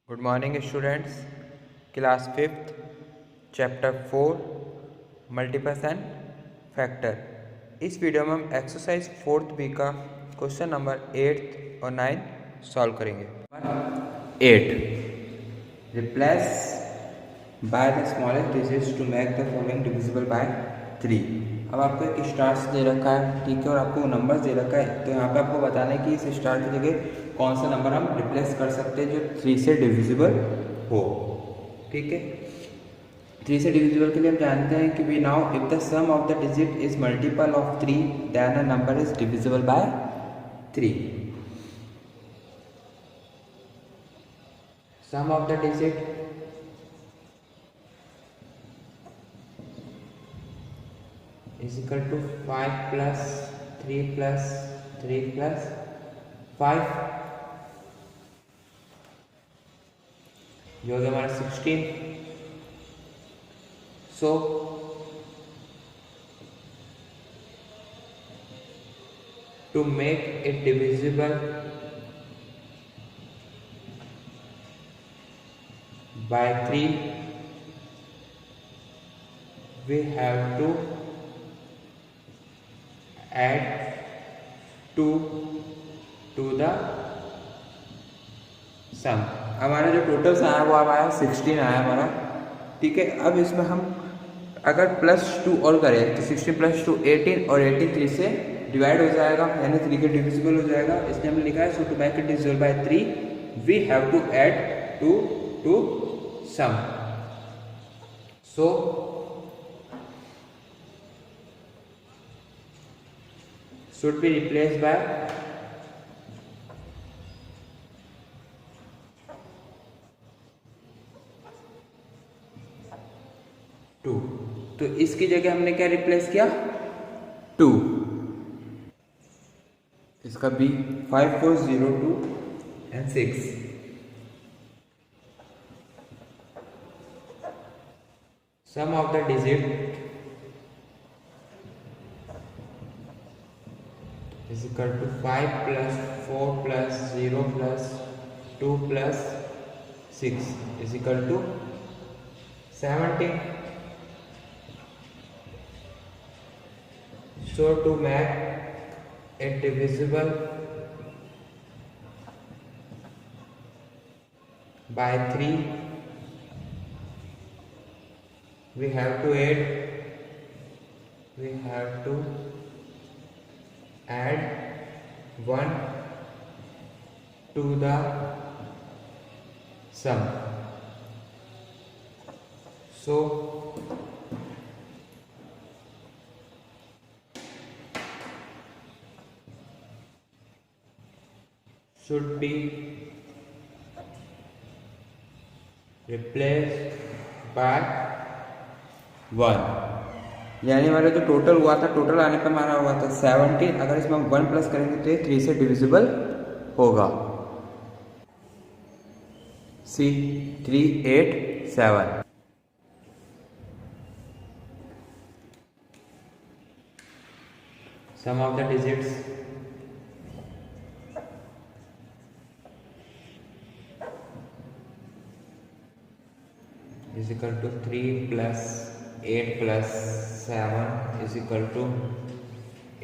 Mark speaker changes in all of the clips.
Speaker 1: Good morning students. Class fifth chapter 4 multiplication factor. इस video में हम एक्सरसाइज 4th बी का क्वेश्चन नंबर 8 और 9 सॉल्व करेंगे। 8 replace by the smallest digits to make the following divisible by 3। अब आपको एक स्टार्स दे रखा है, ठीक है, और आपको नंबर्स दे रखा है। तो यहाँ पे आपको बताना है कि इस स्टार की जगह कौन सा नंबर हम रिप्लेस कर सकते हैं जो 3 से डिविजिबल हो, ठीक है। 3 से डिविजिबल के लिए हम जानते हैं कि we now if the sum of the digit is multiple of 3 then a number is divisible by 3। Sum of the digit is equal to 5 plus 3 plus 3 plus 5, जो हो गया हमारा 16। So to make it divisible by 3 we have to add 2 to the sum. हमारा जो total आया वो अब आया 16 आया हमारा, ठीक है। अब इसमें हम अगर +2 और करें तो 16 + 2 18 और 18 3 से डिवाइड हो जाएगा, यानी 3 के डिविजिबल हो जाएगा। इसलिए हमने लिखा है so to make it divisible by 3 we have to add 2 to sum. So should be replaced by 2। तो इसकी जगह हमने क्या रिप्लेस किया? 2। इसका बी 5 4 0 2 and 6। सम of the digit is equal to 5 plus 4 plus 0 plus 2 plus 6 is equal to 17. So to make it divisible by 3 we have to add 1 to the sum। So should be replaced by 1। यानी हमारा जो total हुआ था, total आने पर हमारा हुआ था 17। अगर इसमें हम 1 प्लस करेंगे तो ये 3 से डिविजिबल होगा। See 3 8 7। Sum of the digits is equal to 3 plus 8 plus 7 is equal to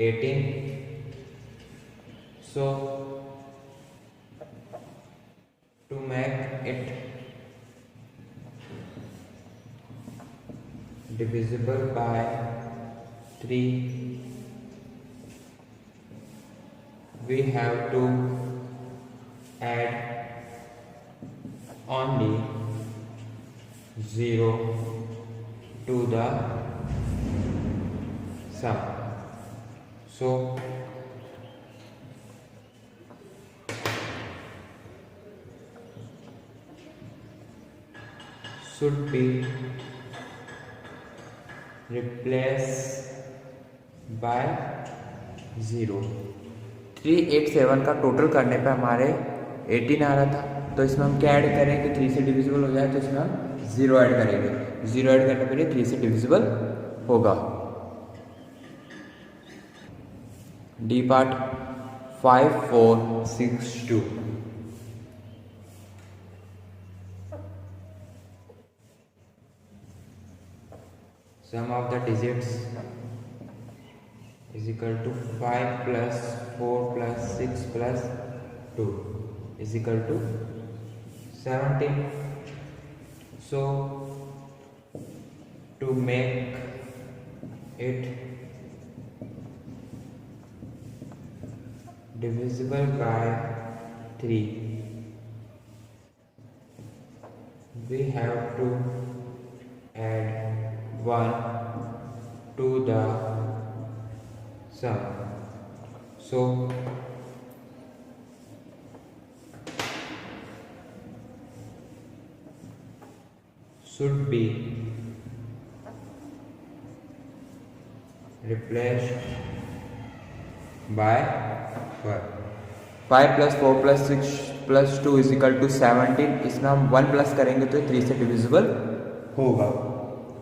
Speaker 1: 18। So to make it divisible by 3 we have to add only 0 to the sum। So should be replaced by 0। 3 8 7 का total करने पे हमारे 18 आ रहा था, तो इसमें हम क्या ऐड करें कि 3 से डिविजिबल हो जाए, तो इसमें हम 0 ऐड करेंगे। 0 ऐड करने पर 3 से डिविजिबल होगा। D part 5 4 6 2। sum of the digits is equal to 5 plus 4 plus 6 plus 2 is equal to 17. So to make it divisible by 3, we have to add 1 to the sum. So should be replaced by 1. 5 plus 4 plus 6 plus 2 is equal to 17. इसमें हम 1 plus करेंगे तो 3 से divisible होगा.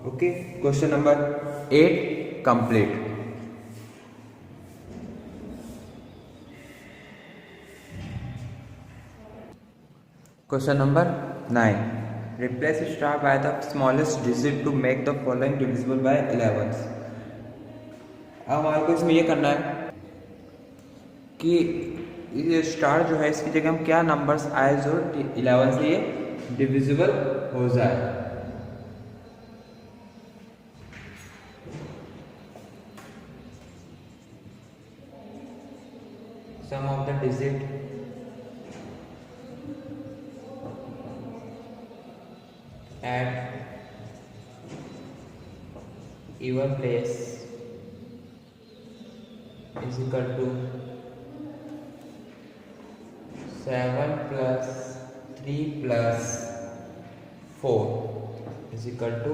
Speaker 1: Okay, question number 8 complete. Question number 9. Replace star by the smallest digit to make the following divisible by 11. अब हमारे को इसमें ये करना है कि ये स्टार जो है इसकी जगह हम क्या नंबर्स आए जो 11 से ये डिविजिबल हो जाए. Sum of the digit at even place is equal to 7 plus 3 plus 4 is equal to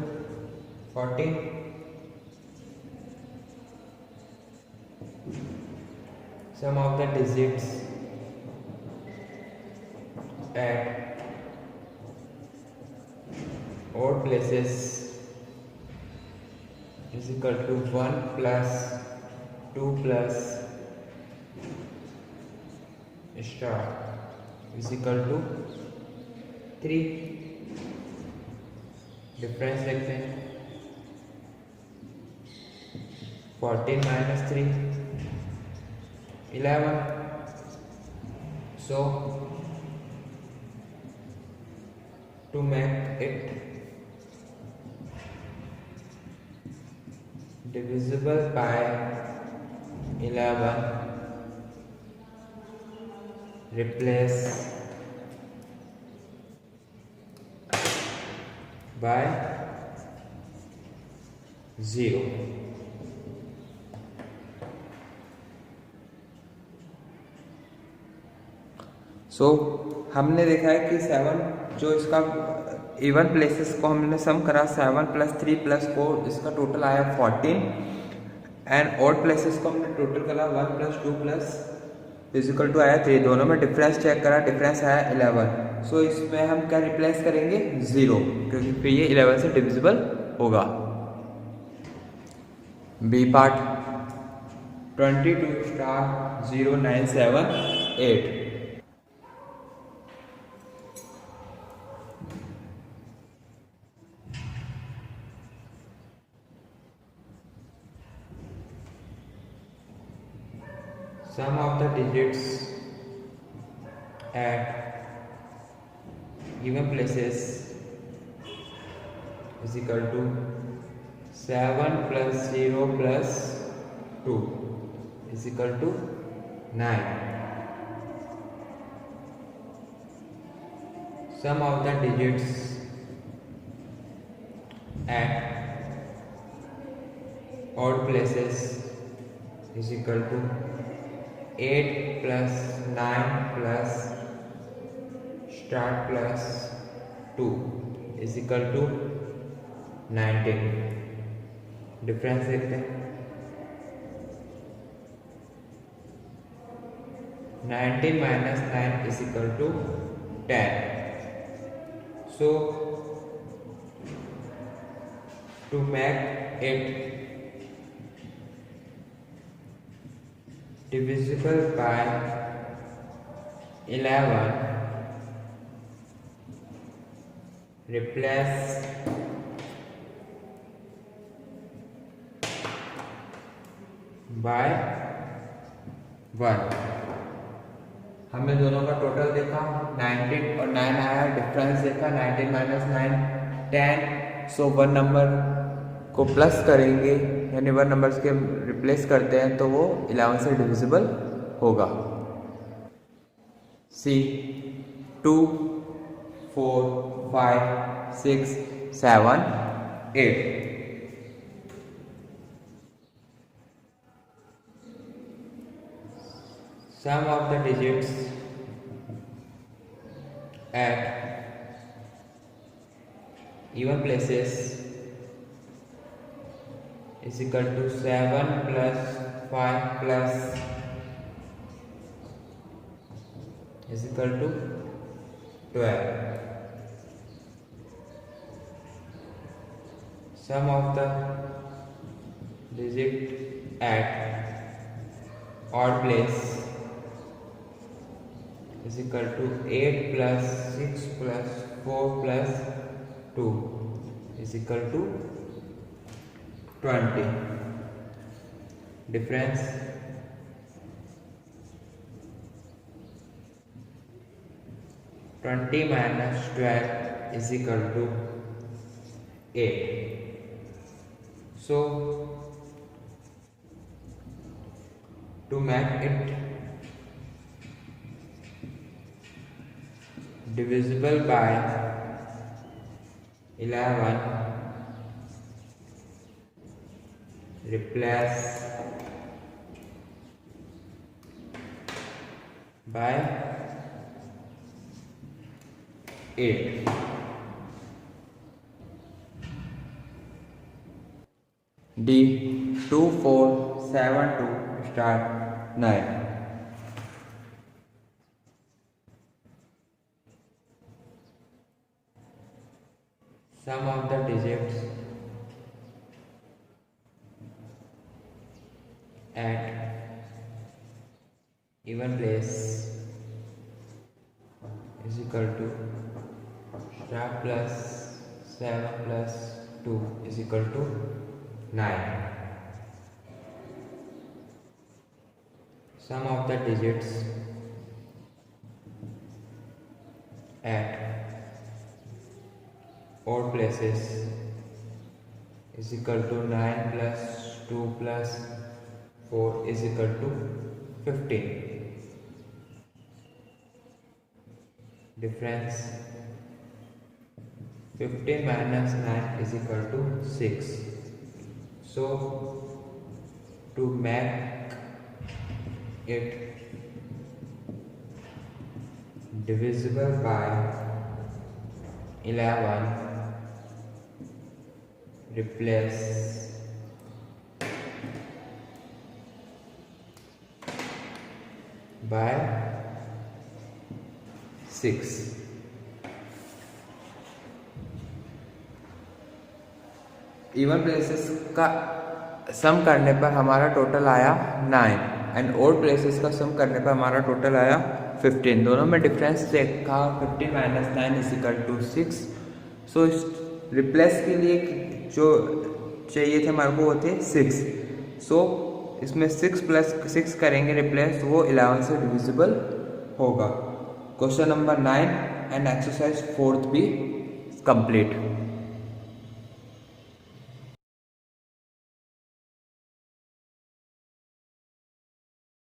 Speaker 1: 14. Sum of the digits at odd places is equal to 1 plus 2 plus star is equal to 3. Difference देखते हैं. 14 minus 3 11. So to make it divisible by 11, replace by 0. सो हमने देखा है कि 7 जो इसका even places को हमने सम करा 7 प्लस 3 प्लस 4 इसका टोटल आया 14 एंड ऑड प्लेसेस को हमने टोटल करा 1 प्लस 2 प्लस फिजिकल 2 आया 3. दोनों में डिफरेंस चेक करा, डिफरेंस आया 11. सो इसमें हम क्या रिप्लेस करेंगे 0 क्योंकि फिर ये 11 से डिविजिबल होगा. B part 22 star 0978. Sum of the digits at given places is equal to 7 plus 0 plus 2 is equal to 9. Sum of the digits at odd places is equal to 8 plus 9 plus start plus 2 is equal to 19. Difference देखते हैं. 19 minus 9 is equal to 10. So to make it divisible by 11, replace by 1। हमने दोनों का total देखा 19 और 9 आया, difference देखा 19 minus 9 10। सो 1 number को प्लस करेंगे यानी 1 नंबर्स के रिप्लेस करते हैं तो वो 11 से डिविजिबल होगा। सी 2 4 5 6 7 8। Sum of the digits at even places is equal to 7 plus 5 plus is equal to 12. Sum of the digit at odd place is equal to 8 plus 6 plus 4 plus 2 is equal to 20. Difference (20 minus 12) is equal to 8. So to make it divisible by 11, replace by 8. D 2 4 7 2 start 9. Sum of the digits at even place is equal to star plus 7 plus 2 is equal to 9. Sum of the digits at odd places is equal to 9 plus 2 plus 4 is equal to 15. Difference 15 minus 9 is equal to 6. So to make it divisible by 11, replace by 6. Even places का सम करने पर हमारा total आया 9 and odd places का सम करने पर हमारा total आया 15। दोनों में डिफरेंस देखा 15 minus 9 is equal to 6। So replace के लिए जो चाहिए थे हमारे को वो थे 6। सो इसमें 6 प्लस 6 करेंगे रिप्लेस तो वो 11 से डिविजिबल होगा। Question number 9 and exercise 4th भी कंप्लीट।